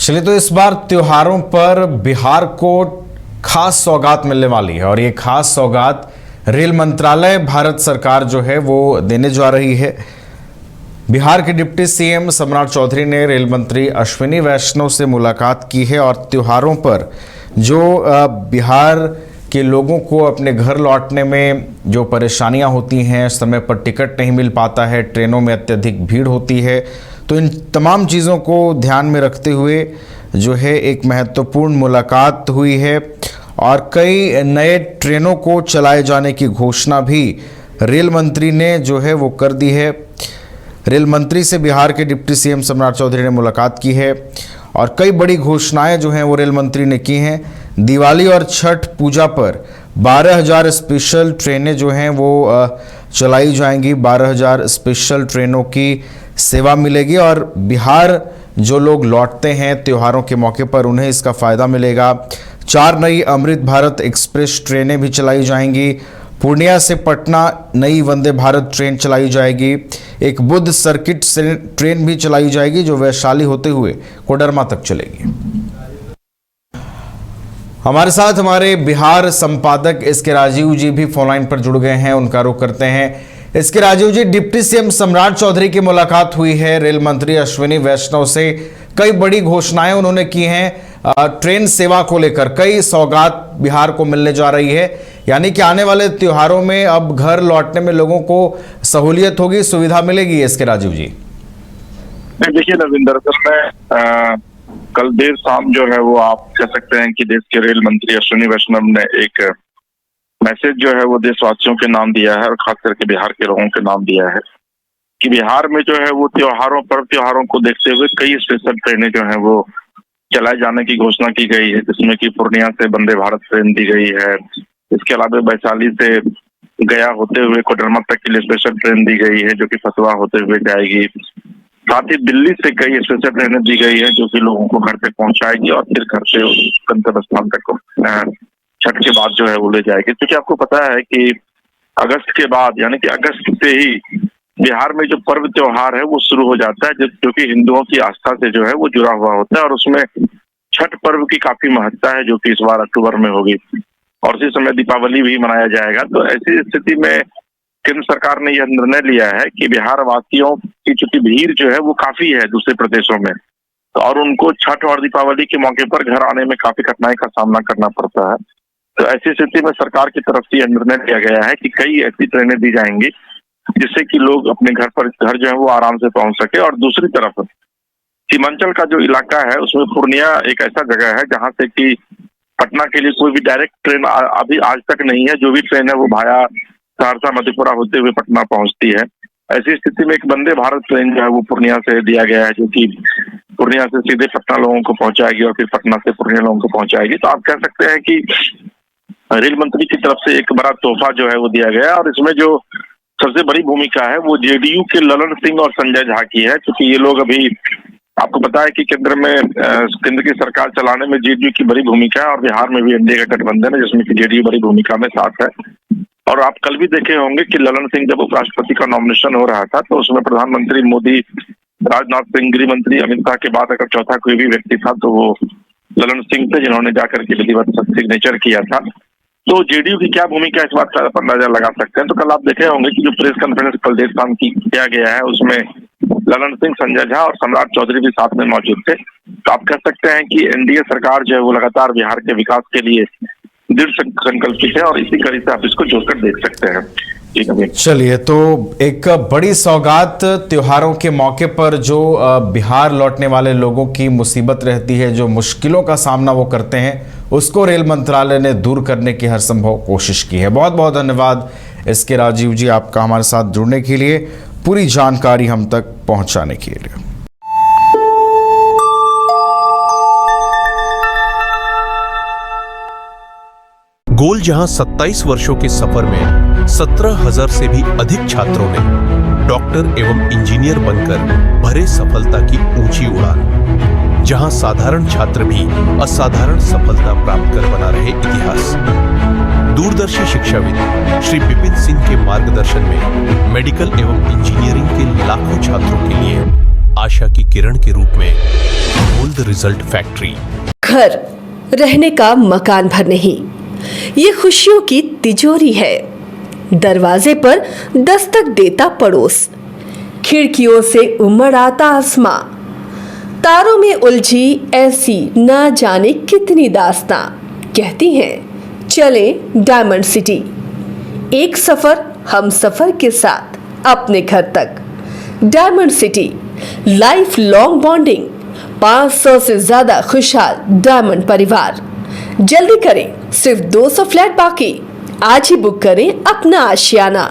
चलिए, तो इस बार त्योहारों पर बिहार को खास सौगात मिलने वाली है और ये खास सौगात रेल मंत्रालय भारत सरकार जो है वो देने जा रही है। बिहार के डिप्टी सीएम सम्राट चौधरी ने रेल मंत्री अश्विनी वैष्णव से मुलाकात की है और त्योहारों पर जो बिहार के लोगों को अपने घर लौटने में जो परेशानियां होती हैं, समय पर टिकट नहीं मिल पाता है, ट्रेनों में अत्यधिक भीड़ होती है, तो इन तमाम चीज़ों को ध्यान में रखते हुए जो है एक महत्वपूर्ण मुलाकात हुई है और कई नए ट्रेनों को चलाए जाने की घोषणा भी रेल मंत्री ने जो है वो कर दी है। रेल मंत्री से बिहार के डिप्टी सीएम सम्राट चौधरी ने मुलाकात की है और कई बड़ी घोषणाएं जो हैं वो रेल मंत्री ने की हैं। दिवाली और छठ पूजा पर 12,000 स्पेशल ट्रेनें जो हैं वो चलाई जाएंगी। 12,000 स्पेशल ट्रेनों की सेवा मिलेगी और बिहार जो लोग लौटते हैं त्योहारों के मौके पर उन्हें इसका फ़ायदा मिलेगा। 4 नई अमृत भारत एक्सप्रेस ट्रेनें भी चलाई जाएंगी। पूर्णिया से पटना नई वंदे भारत ट्रेन चलाई जाएगी। एक बुद्ध सर्किट से ट्रेन भी चलाई जाएगी जो वैशाली होते हुए कोडरमा तक चलेगी। हमारे साथ हमारे बिहार संपादक एसके राजीव जी भी फोन लाइन पर जुड़ गए हैं, उनका रुख करते हैं। एसके राजीव जी, डिप्टी सीएम सम्राट चौधरी की मुलाकात हुई है रेल मंत्री अश्विनी वैष्णव से, कई बड़ी घोषणाएं उन्होंने की हैं। ट्रेन सेवा को लेकर कई सौगात बिहार को मिलने जा रही है, यानी कि आने वाले त्योहारों में अब घर लौटने में लोगों को सहूलियत होगी, सुविधा मिलेगी। एसके राजीव जी देखिए नविंदर, मैं कल देर शाम जो है वो आप कह सकते हैं कि देश के रेल मंत्री अश्विनी वैष्णव ने एक मैसेज जो है वो देशवासियों के नाम दिया है और खास करके बिहार के लोगों के नाम दिया है कि बिहार में जो है वो त्योहारों को देखते हुए कई स्पेशल ट्रेनें जो है वो चलाए जाने की घोषणा की गई है, जिसमें कि पूर्णिया से वंदे भारत ट्रेन दी गई है। इसके अलावा वैशाली से गया होते हुए कोडरमा तक के लिए स्पेशल ट्रेन दी गई है जो कि फतवा होते हुए जाएगी। साथ ही दिल्ली से कई स्पेशल ट्रेनें दी गई है जो कि लोगों को घर तक पहुंचाएगी और फिर घर से गंतव्य स्थान तक छठ के बाद जो है वो ले जाएगी। क्योंकि आपको पता है कि अगस्त के बाद यानी कि अगस्त से ही बिहार में जो पर्व त्योहार है वो शुरू हो जाता है, जो कि हिंदुओं की आस्था से जो है वो जुड़ा हुआ होता है और उसमें छठ पर्व की काफी महत्ता है जो कि इस बार अक्टूबर में होगी और उसी समय दीपावली भी मनाया जाएगा। तो ऐसी स्थिति में केंद्र सरकार ने यह निर्णय लिया है कि बिहार वासियों की चूंकि भीड़ जो है वो काफी है दूसरे प्रदेशों में, तो और उनको छठ और दीपावली के मौके पर घर आने में काफी कठिनाई का सामना करना पड़ता है। तो ऐसी स्थिति में सरकार की तरफ से यह निर्णय लिया गया है कि कई ऐसी ट्रेनें दी जाएंगी जिससे कि लोग अपने घर जो है वो आराम से पहुंच सके। और दूसरी तरफ सीमांचल का जो इलाका है उसमें पूर्णिया एक ऐसा जगह है जहां से कि पटना के लिए कोई भी डायरेक्ट ट्रेन अभी आज तक नहीं है। जो भी ट्रेन है वो भाया सहरसा मधेपुरा होते हुए पटना पहुंचती है। ऐसी स्थिति में एक वंदे भारत ट्रेन जो है वो पूर्णिया से दिया गया है जो कि पूर्णिया से सीधे पटना लोगों को पहुंचाएगी और फिर पटना से पूर्णिया लोगों को पहुंचाएगी। तो आप कह सकते हैं कि रेल मंत्री की तरफ से एक बड़ा तोहफा जो है वो दिया गया है और इसमें जो सबसे बड़ी भूमिका है वो जेडीयू के ललन सिंह और संजय झा की है, क्योंकि ये लोग अभी आपको पता है कि केंद्र की सरकार चलाने में जेडीयू की बड़ी भूमिका है और बिहार में भी एनडीए का गठबंधन है जिसमें कि जेडीयू बड़ी भूमिका में साथ है। और आप कल भी देखे होंगे कि ललन सिंह जब उपराष्ट्रपति का नॉमिनेशन हो रहा था तो उसमें प्रधानमंत्री मोदी, राजनाथ सिंह, गृह मंत्री अमित शाह के बाद अगर चौथा कोई भी व्यक्ति था तो वो ललन सिंह थे जिन्होंने जाकर के विधिवत सिग्नेचर किया था। तो जेडीयू की क्या भूमिका इस बात का अंदाजा लगा सकते हैं। तो कल आप देखे होंगे कि जो प्रेस कॉन्फ्रेंस कल देर शाम किया गया है उसमें ललन सिंह, संजय झा और सम्राट चौधरी भी साथ में मौजूद थे। तो आप कह सकते हैं कि एनडीए सरकार जो है वो लगातार बिहार के विकास के लिए दृढ़ संकल्पित है और इसी कड़ी से आप इसको जोड़कर देख सकते हैं। चलिए, तो एक बड़ी सौगात त्योहारों के मौके पर जो बिहार लौटने वाले लोगों की मुसीबत रहती है, जो मुश्किलों का सामना वो करते हैं, उसको रेल मंत्रालय ने दूर करने की हर संभव कोशिश की है। बहुत बहुत धन्यवाद एसके राजीव जी आपका हमारे साथ जुड़ने के लिए, पूरी जानकारी हम तक पहुंचाने के लिए। गोल जहां 27 वर्षों के सफर में 17,000 से भी अधिक छात्रों ने डॉक्टर एवं इंजीनियर बनकर भरे सफलता की ऊंची उड़ान, जहां साधारण छात्र भी असाधारण सफलता प्राप्त कर बना रहे इतिहास। दूरदर्शी शिक्षाविद श्री विपिन सिंह के मार्गदर्शन में मेडिकल एवं इंजीनियरिंग के लाखों छात्रों के लिए आशा की किरण के रूप में अमूल द रिजल्ट फैक्ट्री। घर रहने का मकान भर नहीं, ये खुशियों की तिजोरी है। दरवाजे पर दस्तक देता पड़ोस, खिड़कियों से उमड़ आता आसमां, तारों में उलझी ऐसी ना जाने कितनी दास्तां। कहती हैं चले डायमंड सिटी, एक सफर हम सफर के साथ अपने घर तक। Diamond city, life long bonding, 500 से ज्यादा खुशहाल डायमंड परिवार। जल्दी करें, सिर्फ 200 फ्लैट बाकी। आज ही बुक करें अपना आशियाना।